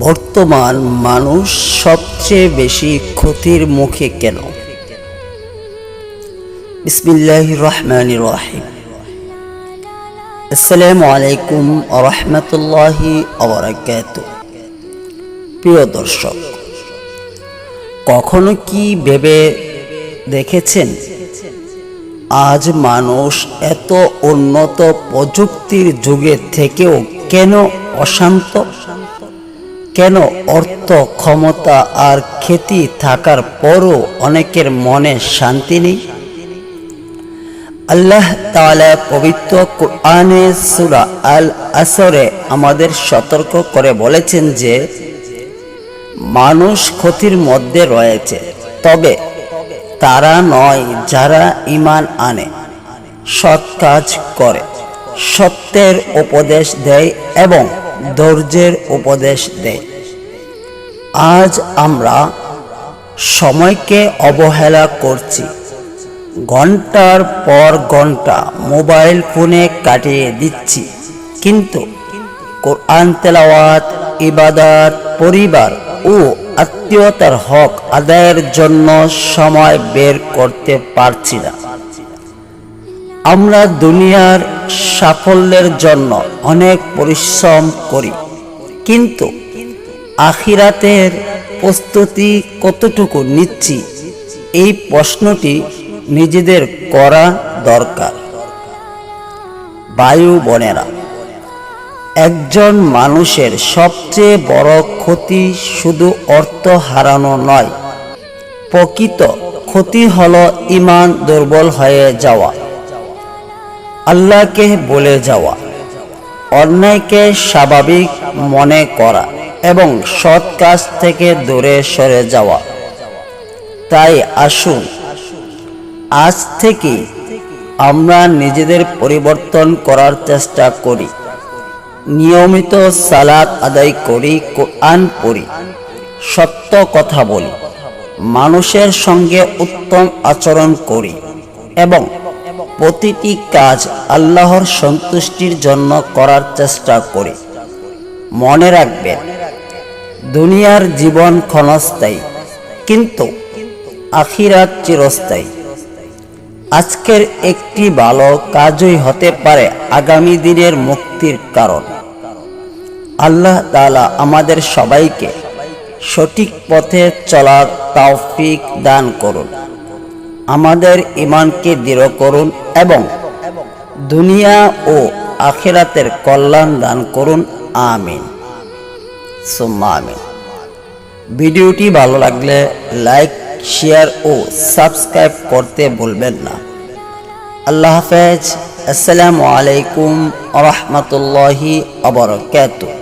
বর্তমান মানুষ সবচেয়ে বেশি ক্ষতির মুখে কেন? বিসমিল্লাহির রহমানির রহিম। আসসালামু আলাইকুম ওয়া রাহমাতুল্লাহি ওয়া বারাকাতুহু। প্রিয় দর্শক, কখনো কি ভেবে দেখেছেন আজ মানুষ এত উন্নত প্রযুক্তির যুগে থেকেও কেন অশান্ত? কেন অর্থ, ক্ষমতা আর খ্যাতি থাকার পরও অনেকের মনে শান্তি নেই? আল্লাহ তাআলা পবিত্র কুরআনে সূরা আল আসরে আমাদের সতর্ক করে বলেছেন যে মানুষ ক্ষতির মধ্যে রয়েছে, তবে তারা নয় যারা ঈমান আনে, সৎ কাজ করে, সত্যের উপদেশ দেয় এবং ধৈর্যের উপদেশ দেয়। আজ আমরা সময়কে অবহেলা করছি, ঘন্টার পর ঘন্টা মোবাইল ফোনে কাটিয়ে দিচ্ছি, কিন্তু কোরআন তেলাওয়াত, ইবাদত, পরিবার ও আত্মীয়তার হক আদায়ের জন্য সময় বের করতে পারছি না। আমরা দুনিয়ার সাফল্যের জন্য অনেক পরিশ্রম করি, কিন্তু আখিরাতের প্রস্তুতি কতটুকু নিচ্ছি, এই প্রশ্নটি নিজেদের করা দরকার। ভাই বোনেরা, একজন মানুষের সবচেয়ে বড় ক্ষতি শুধু অর্থ হারানো নয়, প্রকৃত ক্ষতি হলো ঈমান দুর্বল হয়ে যাওয়া, আল্লাহকে ভুলে যাওয়া, অন্যায়কে স্বাভাবিক মনে করা এবং সৎ কাজ থেকে দূরে সরে যাওয়া। তাই আসুন আজ থেকে আমরা নিজেদের পরিবর্তন করার চেষ্টা করি, নিয়মিত সালাত আদায় করি, কোরআন পড়ি, সত্য কথা বলি, মানুষের সঙ্গে উত্তম আচরণ করি এবং প্রতিটি কাজ আল্লাহর সন্তুষ্টির জন্য করার চেষ্টা করি। মনে রাখবেন, দুনিয়ার জীবন ক্ষণস্থায়ী, কিন্তু আখিরাত চিরস্থায়ী। আজকের একটি ভালো কাজই হতে পারে আগামী দিনের মুক্তির কারণ। আল্লাহ তাআলা আমাদের সবাইকে সঠিক পথে চলার তৌফিক দান করুন, আমাদের ঈমানকে দৃঢ় করুন এবং দুনিয়া ও আখিরাতের কল্যাণ দান করুন। আমিন সুম্মা আমিন। ভিডিওটি ভালো লাগলে লাইক, শেয়ার ও সাবস্ক্রাইব করতে ভুলবেন না। আল্লাহ হাফেজ। আসসালামু আলাইকুম ওয়া রাহমাতুল্লাহি ওয়া বারাকাতুহু।